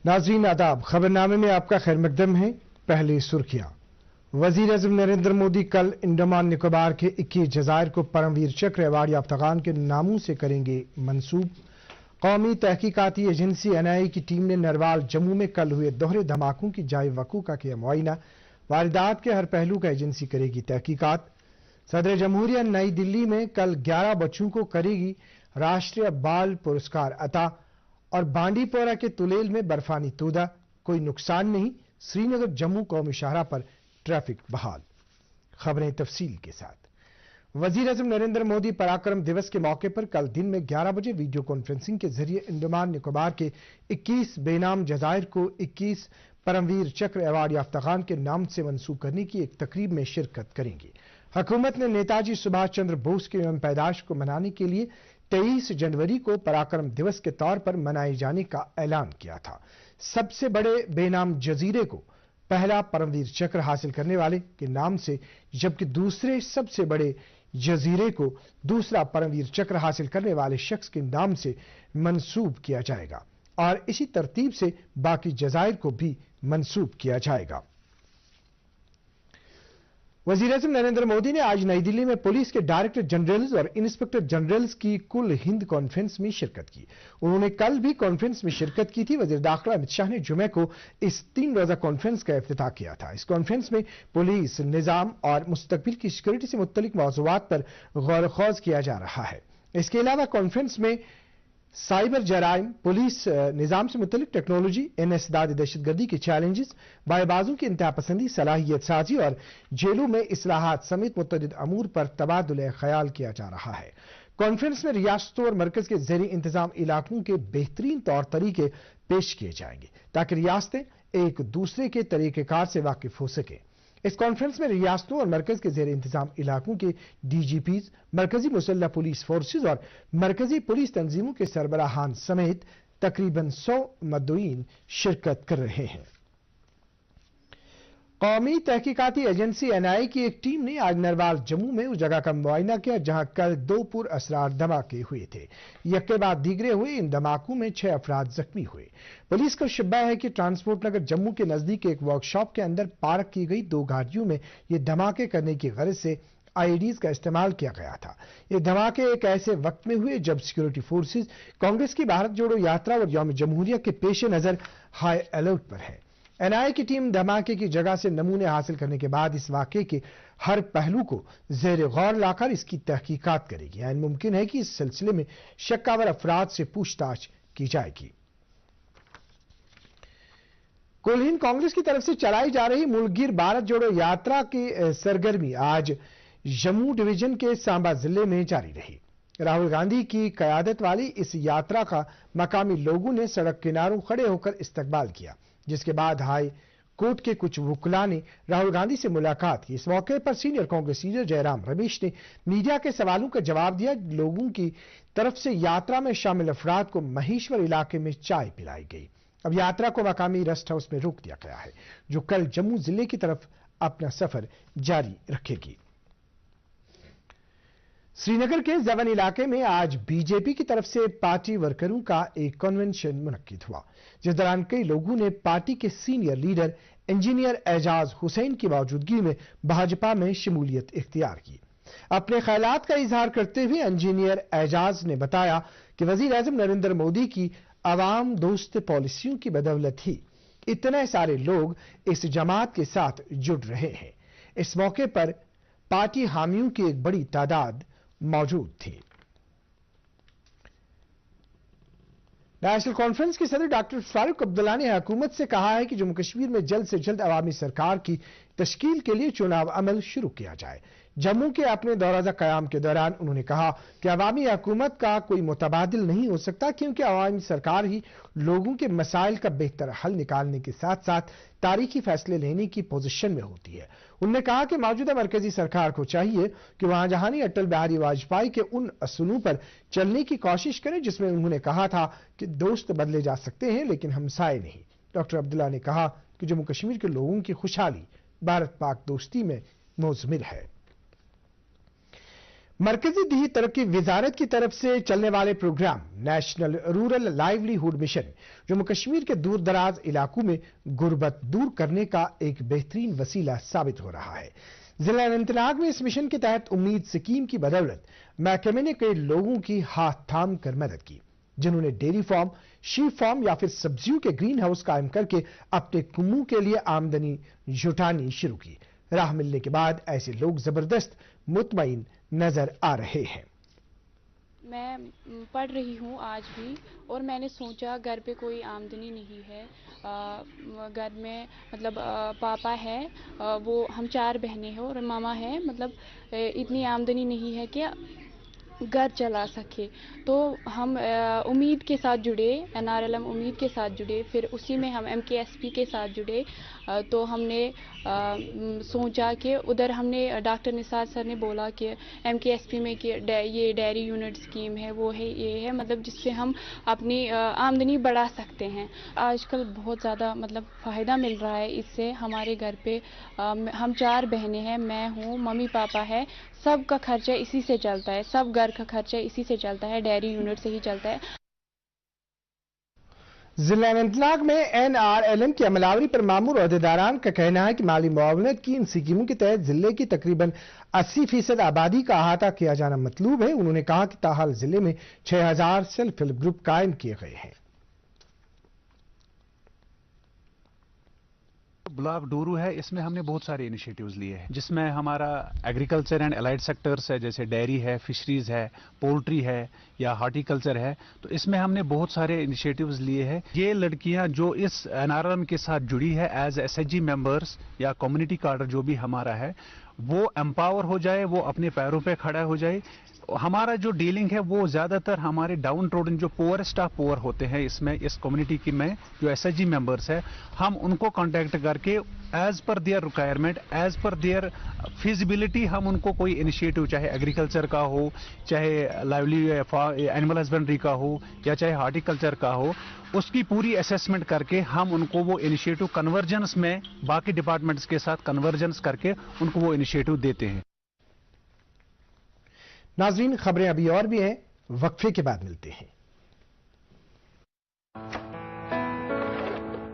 नाज़रीन आदाब, खबरनामे में आपका खैर मकदम है। पहली सुर्खियां। वजीर आज़म नरेंद्र मोदी कल अंडमान निकोबार के 21 जज़ायर को परमवीर चक्र अवार्ड याफ्तागान के नामों से करेंगे मंसूब। कौमी तहकीकाती एजेंसी NIA की टीम ने नरवाल जम्मू में कल हुए दोहरे धमाकों की जाए वकूअ का किया मुआयना। वारदात के हर पहलू का एजेंसी करेगी तहकीकात। सदर जमहूरिया नई दिल्ली में कल 11 बच्चों को करेगी राष्ट्रीय बाल पुरस्कार अता। और बांडीपोरा के तुलेल में बर्फानी तोदा, कोई नुकसान नहीं। श्रीनगर जम्मू कौमी शाहरा पर ट्रैफिक बहाल। खबरें तफसील के साथ। वजीर आज़म नरेंद्र मोदी पराक्रम दिवस के मौके पर कल दिन में 11 बजे वीडियो कॉन्फ्रेंसिंग के जरिए अंडमान निकोबार के 21 बेनाम जज़ायर को 21 परमवीर चक्र अवार्ड याफ्तागान के नाम से मंसूब करने की एक तकरीब में शिरकत करेंगे। हुकूमत ने नेताजी सुभाष चंद्र बोस के यौम पैदाश को मनाने के लिए 23 जनवरी को पराक्रम दिवस के तौर पर मनाए जाने का ऐलान किया था। सबसे बड़े बेनाम जजीरे को पहला परमवीर चक्र हासिल करने वाले के नाम से, जबकि दूसरे सबसे बड़े जजीरे को दूसरा परमवीर चक्र हासिल करने वाले शख्स के नाम से मंसूब किया जाएगा और इसी तरतीब से बाकी जज़ायर को भी मंसूब किया जाएगा। वज़ीर आज़म नरेंद्र मोदी ने आज नई दिल्ली में पुलिस के डायरेक्टर जनरल्स और इंस्पेक्टर जनरल्स की कुल हिंद कॉन्फ्रेंस में शिरकत की। उन्होंने कल भी कॉन्फ्रेंस में शिरकत की थी। वज़ीर दाखिला अमित शाह ने जुमे को इस 3 रोज़ा कॉन्फ्रेंस का इफ्तिताह किया था। इस कॉन्फ्रेंस में पुलिस, निज़ाम और मुस्तकबिल की सिक्योरिटी से मुत्तलिक मौज़ूआत पर गौर खौज किया जा रहा है। इसके अलावा कॉन्फ्रेंस में साइबर जराइम, पुलिस निजाम से मुतल्लिक टेक्नोलॉजी, इंसदाद दहशतगर्दी के चैलेंजेस, बाएबाजों की इंतहापसंदी, सलाहियत साजी और जेलों में इस्लाहात समेत मुतअद्दिद अमूर पर तबादुल ख्याल किया जा रहा है। कॉन्फ्रेंस में रियासतों और मरकज के ज़ेर इंतजाम इलाकों के बेहतरीन तौर तरीके पेश किए जाएंगे ताकि रियासतें एक दूसरे के तरीक़ेकार से वाकिफ हो सके। इस कॉन्फ्रेंस में रियासतों और मरकज के ज़ेर इंतजाम इलाकों के DGPs, मरकजी मुसल्लह पुलिस फोर्सेज और मरकजी पुलिस तंजीमों के सरबराहान समेत तकरीबन 100 मद्दूईन शिरकत कर रहे हैं। कौमी तहकीकाती एजेंसी NIA की एक टीम ने आज नरवाल जम्मू में उस जगह का मुआयना किया जहां कल 2 पुरअसरार धमाके हुए थे। यके बाद दीगरे हुए इन धमाकों में 6 अफराद जख्मी हुए। पुलिस का शुबा है कि ट्रांसपोर्ट नगर जम्मू के नजदीक एक वर्कशॉप के अंदर पार्क की गई 2 गाड़ियों में ये धमाके करने की गरज से IEDs का इस्तेमाल किया गया था। ये धमाके एक ऐसे वक्त में हुए जब सिक्योरिटी फोर्सेज कांग्रेस की भारत जोड़ो यात्रा और यौम जमहूरिया के पेश नजर हाई अलर्ट पर है। NIA की टीम धमाके की जगह से नमूने हासिल करने के बाद इस वाकये के हर पहलू को ज़ेर गौर लाकर इसकी तहकीकात करेगी। यानी मुमकिन है कि इस सिलसिले में शक्कावर अफराद से पूछताछ की जाएगी। कुल हिंद कांग्रेस की तरफ से चलाई जा रही मुल्कगीर भारत जोड़ो यात्रा की सरगर्मी आज जम्मू डिवीजन के सांबा जिले में जारी रही। राहुल गांधी की क़यादत वाली इस यात्रा का मकामी लोगों ने सड़क किनारों खड़े होकर इस्तकबाल किया, जिसके बाद हाई कोर्ट के कुछ वकीलों ने राहुल गांधी से मुलाकात की। इस मौके पर सीनियर कांग्रेस लीडर जयराम रमेश ने मीडिया के सवालों का जवाब दिया। लोगों की तरफ से यात्रा में शामिल अफराद को महेश्वर इलाके में चाय पिलाई गई। अब यात्रा को मकामी रेस्ट हाउस में रोक दिया गया है, जो कल जम्मू जिले की तरफ अपना सफर जारी रखेगी। श्रीनगर के जवन इलाके में आज बीजेपी की तरफ से पार्टी वर्करों का एक कन्वेंशन मुनक्किद हुआ, जिस दौरान कई लोगों ने पार्टी के senior leader engineer Ejaz Hussain की मौजूदगी में भाजपा में शमूलियत इख्तियार की। अपने ख्यालात का इजहार करते हुए इंजीनियर एजाज ने बताया कि वजीर आज़म नरेंद्र मोदी की अवाम दोस्त पॉलिसियों की बदौलत ही इतने सारे लोग इस जमात के साथ जुड़ रहे हैं। इस मौके पर पार्टी हामियों की एक बड़ी तादाद मौजूद थी। नेशनल कॉन्फ्रेंस के सदर डॉक्टर फारूक अब्दुल्ला ने हुकूमत से कहा है कि जम्मू कश्मीर में जल्द से जल्द अवामी सरकार की तश्कील के लिए चुनाव अमल शुरू किया जाए। जम्मू के अपने दौराजा कयाम के दौरान उन्होंने कहा कि अवामी हुकूमत का कोई मुतबादिल नहीं हो सकता, क्योंकि अवामी सरकार ही लोगों के मसाइल का बेहतर हल निकालने के साथ साथ तारीखी फैसले लेने की पोजीशन में होती है। उन्होंने कहा कि मौजूदा मरकजी सरकार को चाहिए कि वहां जहानी अटल बिहारी वाजपेयी के उन असूलों पर चलने की कोशिश करें जिसमें उन्होंने कहा था कि दोस्त बदले जा सकते हैं लेकिन हमसाए नहीं। डॉक्टर अब्दुल्ला ने कहा कि जम्मू कश्मीर के लोगों की खुशहाली भारत पाक दोस्ती में मुज़मिर है। مرکزی دیہی ترقی وزارت کی طرف سے چلنے والے programme national rural livelihood mission Jammu Kashmir کے دور دراز علاقوں میں غربت دور کرنے کا ایک بہترین وسیلہ ثابت ہو رہا ہے۔ ضلع اننت ناگ میں اس مشن کے تحت امید اسکیم کی بدولت محکمے نے کئی لوگوں کی ہاتھ تھام کر مدد کی، جنہوں نے ڈیری فارم، شیپ فارم یا پھر سبزیوں کے گرین ہاؤس قائم کر کے اپنے کنبوں کے لیے آمدنی جٹانی شروع کی۔ راہ ملنے کے بعد ایسے لوگ زبردست مطمئن نظر آ رہے ہیں۔ میں پڑھ رہی ہوں آج بھی، اور میں نے سوچا گھر پہ کوئی آمدنی نہیں ہے، گھر میں مطلب پاپا ہے، وہ ہم 4 بہنیں ہیں اور ماما ہے، مطلب اتنی آمدنی نہیں ہے کہ گھر چلا سکے۔ تو ہم امید کے ساتھ جڑے، NRLM امید کے ساتھ جڑے، پھر اسی میں ہم MKSP کے ساتھ جڑے۔ تو ہم نے سوچا کہ ادھر ہم نے ڈاکٹر نثار سر نے بولا کہ MKSP میں کہ یہ ڈیری یونٹ اسکیم ہے، وہ ہے، یہ ہے، مطلب جس سے ہم اپنی آمدنی بڑھا سکتے ہیں۔ آج کل بہت زیادہ مطلب فائدہ مل رہا ہے اس سے۔ ہمارے گھر پہ ہم 4 بہنیں ہیں، میں ہوں، ممی پاپا ہے، سب کا خرچہ اسی سے چلتا ہے، سب گھر کا خرچہ اسی سے چلتا ہے، ڈیری یونٹ سے ہی چلتا ہے۔ ضلع اننت ناگ میں NRLM کی عملاوری پر مامور عہدیداران کا کہنا ہے کہ مالی معاونت کی ان اسکیموں کے تحت ضلع کی تقریباً 80% آبادی کا احاطہ کیا جانا مطلوب ہے۔ انہوں نے کہا کہ تاحال ضلع میں 6000 سیلف ہیلپ گروپ قائم کیے گئے ہیں۔ بلاک ڈورو ہے، اس میں ہم نے بہت سارے انیشیٹیوز لیے ہیں، جس میں ہمارا ایگریکلچر اینڈ الائڈ سیکٹرز ہے، جیسے ڈیری ہے، فشریز ہے، پولٹری ہے یا ہارٹی کلچر ہے۔ تو اس میں ہم نے بہت سارے انیشیٹیوز لیے ہیں۔ یہ لڑکیاں جو اس NRLM کے ساتھ جڑی ہے ایز SHG ممبرز یا کمیونٹی کارڈر جو بھی ہمارا ہے، وہ امپاور ہو جائے، وہ اپنے پیروں پہ کھڑا ہو جائے۔ ہمارا جو ڈیلنگ ہے وہ زیادہ تر ہمارے ڈاؤن ٹروڈن جو پورسٹ آف پور ہوتے ہیں اس کمیونٹی کی میں جو SHG ممبرس ہے، ہم ان کو کانٹیکٹ کر کے as per their requirement, as per their feasibility ہم ان کو کوئی انیشیٹو، چاہے ایگریکلچر کا ہو، چاہے لائیولی اینیمل ہسبینڈری کا ہو یا چاہے ہارٹی کلچر کا ہو، اس کی پوری اسیسمنٹ کر کے ہم ان کو وہ انیشیٹو کنورجنس میں باقی ڈپارٹمنٹس کے ساتھ کنورجنس کر کے ان کو وہ انیشیٹو دیتے ہیں۔ ناظرین، خبریں ابھی اور بھی ہیں، وقفے کے بعد ملتے ہیں۔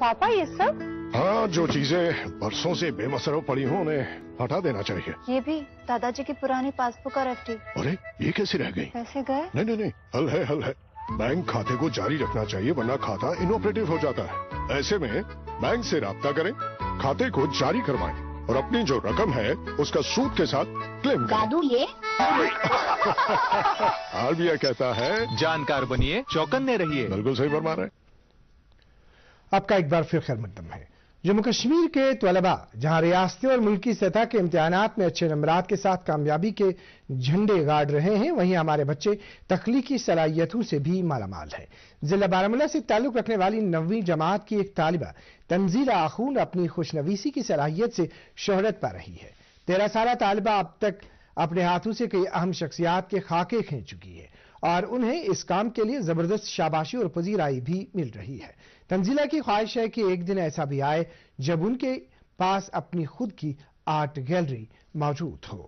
پاپا یہ سب؟ ہاں، جو چیزیں برسوں سے بے مصرف پڑی ہوں انہیں ہٹا دینا چاہیے۔ یہ بھی دادا جی کی پرانی پاس بک اور FD۔ ارے یہ کیسے رہ گئی؟ پیسے گئے؟ نہیں، حل ہے۔ بینک کھاتے کو جاری رکھنا چاہیے ورنہ کھاتا انوپریٹو ہو جاتا ہے۔ ایسے میں بینک سے رابطہ کریں، کھاتے کو جاری کروائیں اور اپنی جو رقم ہے اس کا سود کے ساتھ کلیم کریں۔ دادو یہ RBI کہتا ہے جانکار بنیے، چوکنے رہیے۔ بالکل صحیح فرما رہے ہیں۔ آپ کا ایک بار پھر خیر مقدم ہے۔ جموں کشمیر کے طلباء جہاں ریاستی اور ملکی سطح کے امتحانات میں اچھے نمبرات کے ساتھ کامیابی کے جھنڈے گاڑ رہے ہیں، وہیں ہمارے بچے تخلیقی صلاحیتوں سے بھی مالا مال ہیں۔ ضلع بارہمولہ سے تعلق رکھنے والی 9ویں جماعت کی ایک طالبہ تنزیلہ آخون اپنی خوشنویسی کی صلاحیت سے شہرت پا رہی ہے۔ 13 سالہ طالبہ اب تک اپنے ہاتھوں سے کئی اہم شخصیات کے خاکے کھینچ چکی ہے اور انہیں اس کام کے لیے زبردست شاباشی اور پذیرائی بھی مل رہی ہے۔ تنزیلہ کی خواہش ہے کہ ایک دن ایسا بھی آئے جب ان کے پاس اپنی خود کی آرٹ گیلری موجود ہو۔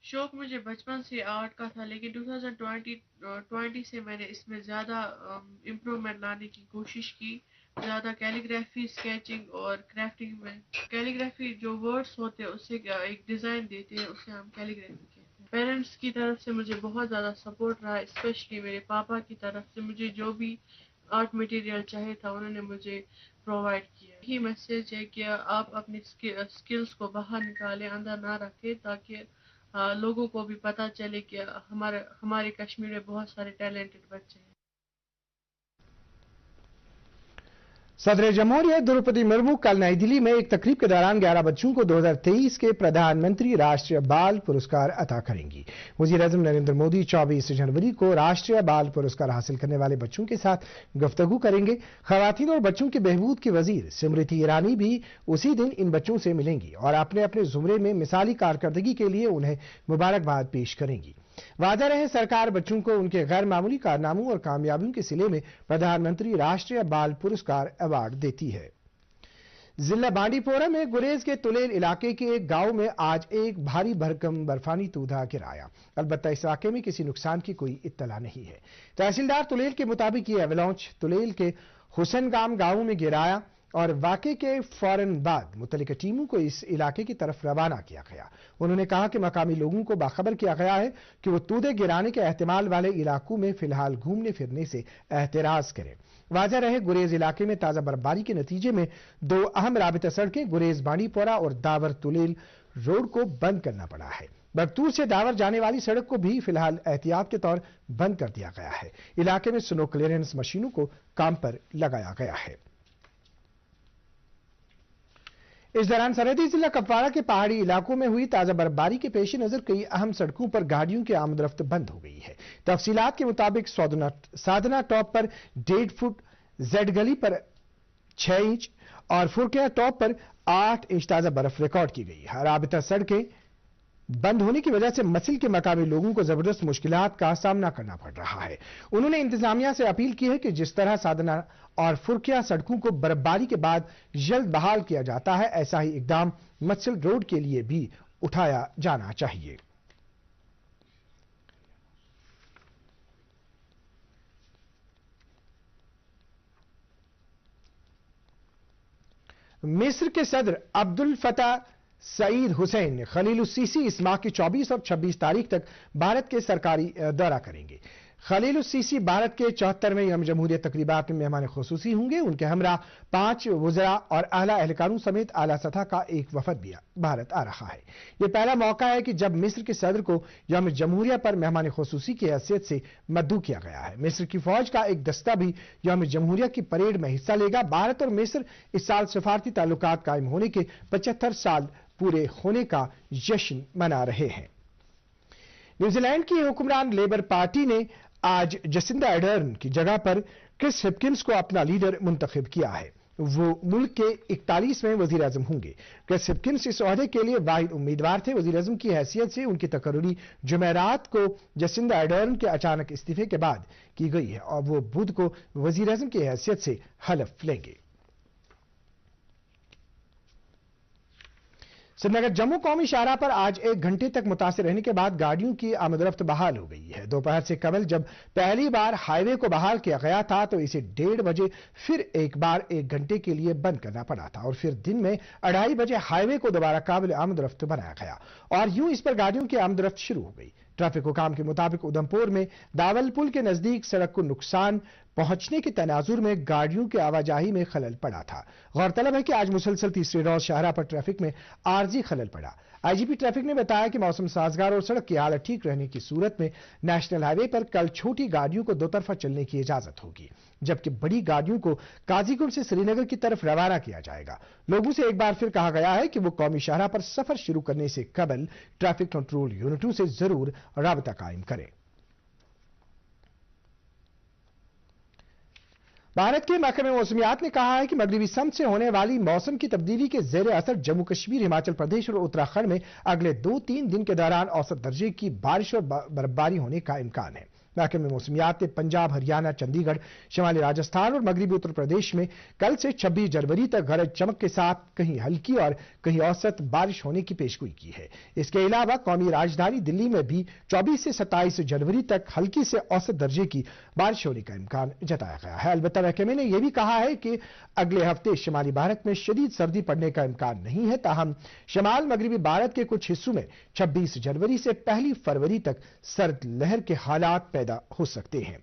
شوق مجھے بچپن سے آرٹ کا تھا، لیکن 2020 سے میں نے اس میں زیادہ امپرومنٹ لانے کی کوشش کی، زیادہ کیلیگرافی، اسکیچنگ اور کرافٹنگ میں۔ کیلیگرافی جو ورڈز ہوتے ہیں اس سے ایک ڈیزائن دیتے ہیں، اسے ہم کیلیگرافی کہتے ہیں۔ پیرنٹس کی طرف سے مجھے بہت زیادہ سپورٹ رہا، اسپیشلی میرے پاپا کی طرف سے مجھے جو بھی آرٹ مٹیریل چاہے تھا انہوں نے مجھے پرووائڈ کیا۔ یہی میسج ہے کہ آپ اپنی اسکلز کو باہر نکالیں، اندر نہ رکھیں، تاکہ لوگوں کو بھی پتہ چلے کہ ہمارے کشمیر میں بہت سارے ٹیلنٹڈ بچے ہیں۔ صدر جمہوریہ دروپدی مرمو کل نئی دلی میں ایک تقریب کے دوران 11 بچوں کو 2023 کے پردھان منتری راشٹریہ بال پرسکار عطا کریں گی۔ وزیر اعظم نریندر مودی 24 جنوری کو راشٹریہ بال پرسکار حاصل کرنے والے بچوں کے ساتھ گفتگو کریں گے۔ خواتین اور بچوں کے بہبود کی وزیر سمرتی ایرانی بھی اسی دن ان بچوں سے ملیں گی اور اپنے زمرے میں مثالی کارکردگی کے لیے انہیں مبارکباد پیش کریں گی۔ वादा रहे सरकार बच्चों को उनके गैर मामूली कारनामों और कामयाबियों के सिले में प्रधानमंत्री राष्ट्रीय बाल पुरस्कार अवार्ड देती है। जिला बांडीपोरा में गुरेज के तुलेल इलाके के एक गांव में आज एक भारी भरकम बर्फानी तूधा गिर आया। अलबत्ता इस इलाके में किसी नुकसान की कोई इत्तला नहीं है। तहसीलदार तुलेल के मुताबिक ये एवलांच तुलेल के हुसैनगाम गांव में गिर आया और वाकये के फौरन बाद मुतल्लिका टीमों को इस इलाके की तरफ रवाना किया गया। उन्होंने कहा कि मकामी लोगों को बाखबर किया गया है कि वो तूदे गिराने के एहतिमाल वाले इलाकों में फिलहाल घूमने फिरने से एहतिराज करें। वाज़ह रहे गुरेज इलाके में ताजा बर्फबारी के नतीजे में दो अहम राबिता सड़कें गुरेज बांडीपोरा और दावर तुलेल रोड को बंद करना पड़ा है। बगतूर से दावर जाने वाली सड़क को भी फिलहाल एहतियात के तौर बंद कर दिया गया है। इलाके में स्नो क्लियरेंस मशीनों को काम पर लगाया गया है। इस दौरान सरहदी जिला कुपवाड़ा के पहाड़ी इलाकों में हुई ताजा बर्फबारी के पेश नजर कई अहम सड़कों पर गाड़ियों की आमदरफ्त बंद हो गई है। तफसीलात के मुताबिक साधना टॉप पर 1.5 फुट, जेड गली पर 6 इंच और फुरकिया टॉप पर 8 इंच ताजा बर्फ रिकॉर्ड की गई है। राबिता सड़कें बंद होने की वजह से मसिल के मकामी लोगों को जबरदस्त मुश्किलात का सामना करना पड़ रहा है। उन्होंने इंतजामिया से अपील की है कि जिस तरह साधना और फुरकिया सड़कों को बर्फबारी के बाद जल्द बहाल किया जाता है, ऐसा ही इकदाम मसिल रोड के लिए भी उठाया जाना चाहिए। मिस्र के सदर अब्दुल फतह सईद हुसैन खलील सीसी इस माह की 24 और 26 तारीख तक भारत के सरकारी दौरा करेंगे। खलील सीसी भारत के 74वें यौम जमहूरियत तकरीबात में मेहमान खुसूसी होंगे। उनके हमरा 5 वज़रा और आला एहलकारों समेत आला सतह का एक वफद भी भारत आ रहा है। यह पहला मौका है कि जब मिस्र के सदर को यौम जमहूरिया पर मेहमान खुसूसी की हैसियत से मद्दू किया गया है। मिस्र की फौज का एक दस्ता भी यौम जमहूरिया की परेड में हिस्सा लेगा। भारत और मिस्र इस साल सफारती ताल्लुकात कायम होने के 75 साल पूरे होने का जश्न मना रहे हैं। न्यूजीलैंड की हुक्मरान लेबर पार्टी ने आज जसिंदा अर्डर्न की जगह पर क्रिस हिप्किंस को अपना लीडर मुंतखब किया है। वो मुल्क के 41वें वजीर आजम होंगे। क्रिस हिप्किंस इस ओहदे के लिए वाहिद उम्मीदवार थे। वजीर आजम की हैसियत से उनकी तकर्री जुमेरात को जसिंदा अर्डर्न के अचानक इस्तीफे के बाद की गई है और वो बुध को वजीर आजम की हैसियत से हलफ लेंगे। श्रीनगर जम्मू कौमी शाहराह पर आज 1 घंटे तक मुतासिर रहने के बाद गाड़ियों की आमदरफ्त बहाल हो गई है। दोपहर से कबल जब पहली बार हाईवे को बहाल किया गया था तो इसे 1:30 बजे फिर एक बार 1 घंटे के लिए बंद करना पड़ा था और फिर दिन में 2:30 बजे हाईवे को दोबारा काबिल आमदरफ्त बनाया गया और यूं इस पर गाड़ियों की आमदरफ्त शुरू हो गई। ट्रैफिक हुकाम के मुताबिक उधमपुर में दावल पुल के नजदीक सड़क को नुकसान पहुंचने के तनाजुर में गाड़ियों की आवाजाही में खलल पड़ा था। गौरतलब है कि आज मुसलसल तीसरे रोज शाहराह पर ट्रैफिक में आरजी खलल पड़ा। आईजीपी ट्रैफिक ने बताया कि मौसम साजगार और सड़क की हालत ठीक रहने की सूरत में नेशनल हाईवे पर कल छोटी गाड़ियों को 2 तरफा चलने की इजाजत होगी, जबकि बड़ी गाड़ियों को काजीगुंड से श्रीनगर की तरफ रवाना किया जाएगा। लोगों से एक बार फिर कहा गया है कि वो कौमी शाहराह पर सफर शुरू करने से कबल ट्रैफिक कंट्रोल यूनिटों से जरूर राबता कायम करें। भारत के महकमे मौसमियात ने कहा है कि मगरबी सम से होने वाली मौसम की तब्दीली के जेर असर जम्मू कश्मीर, हिमाचल प्रदेश और उत्तराखंड में अगले 2-3 दिन के दौरान औसत दर्जे की बारिश और बर्फबारी होने का इम्कान है। महकमे मौसमियात ने पंजाब, हरियाणा, चंडीगढ़, शिमाली राजस्थान और मगरबी उत्तर प्रदेश में कल से 26 जनवरी तक गरज चमक के साथ कहीं हल्की और कहीं औसत बारिश होने की पेशगोई की है। इसके अलावा कौमी राजधानी दिल्ली में भी 24 से 27 जनवरी तक हल्की से औसत दर्जे की बारिश होने का इम्कान जताया गया है। अलबत्ता महकमे ने यह भी कहा है कि अगले हफ्ते शिमाली भारत में शदीद सर्दी पड़ने का इम्कान नहीं है, ताहम शमाल मगरबी भारत के कुछ हिस्सों में 26 जनवरी से 1 फरवरी तक सर्द लहर के हालात पैदा हो सकते हैं।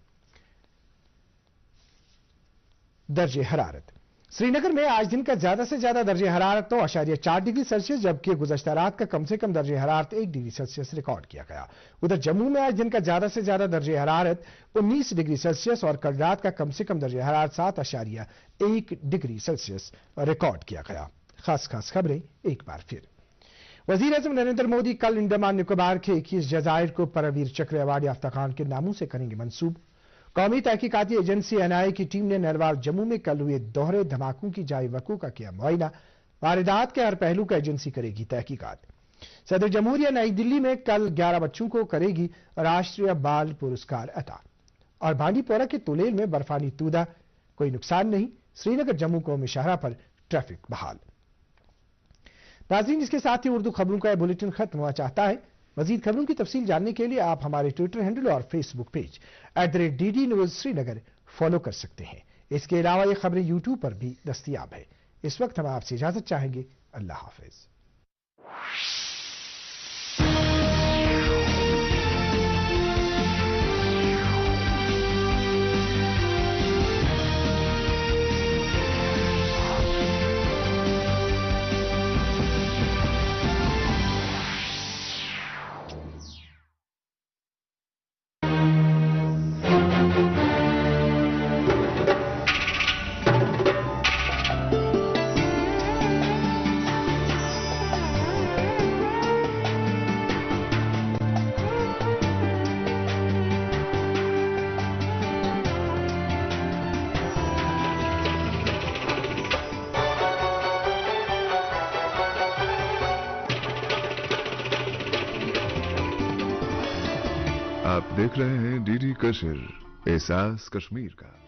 दर्जे हरारत श्रीनगर में आज दिन का ज्यादा से ज्यादा दर्जे हरारत 9.4 डिग्री सेल्सियस, जबकि गुज़श्ता रात का कम से कम दर्जे हरारत 1 डिग्री सेल्सियस रिकॉर्ड किया गया। उधर जम्मू में आज दिन का ज्यादा से ज्यादा दर्जे हरारत 19 डिग्री सेल्सियस और कल रात का कम से कम दर्जे हरारत 7.1 डिग्री सेल्सियस रिकॉर्ड किया गया। खास खबरें एक बार फिर। वजीर आजम नरेंद्र मोदी कल अंडमान निकोबार के 21 जजायर को परमवीर चक्र अवार्ड याफ्ता खान के नामों से करेंगे मंसूब। कौमी तहकीकाती एजेंसी एनआईए की टीम ने नरवाल जम्मू में कल हुए दोहरे धमाकों की जाए वक़ूअ का किया मुआयना। वारदात के हर पहलू का एजेंसी करेगी तहकीकात। सदर जमहूरिया नई दिल्ली में कल 11 बच्चों को करेगी राष्ट्रीय बाल पुरस्कार अता। और बांडीपोरा के तुलेल में बर्फानी तूदा, कोई नुकसान नहीं, श्रीनगर जम्मू कौमी शाहरा पर ट्रैफिक बहाल। नाज़रीन, इसके साथ ही उर्दू खबरों का यह बुलेटिन खत्म हुआ चाहता है। मजीद खबरों की तफसील जानने के लिए आप हमारे ट्विटर हैंडल और Facebook page @DD News Srinagar follow कर सकते हैं। इसके अलावा ये खबरें यूट्यूब पर भी दस्तयाब है। इस वक्त हम आपसे इजाजत चाहेंगे। अल्लाह हाफिज। आप देख रहे हैं डीडी कश्मीर, एहसास कश्मीर का।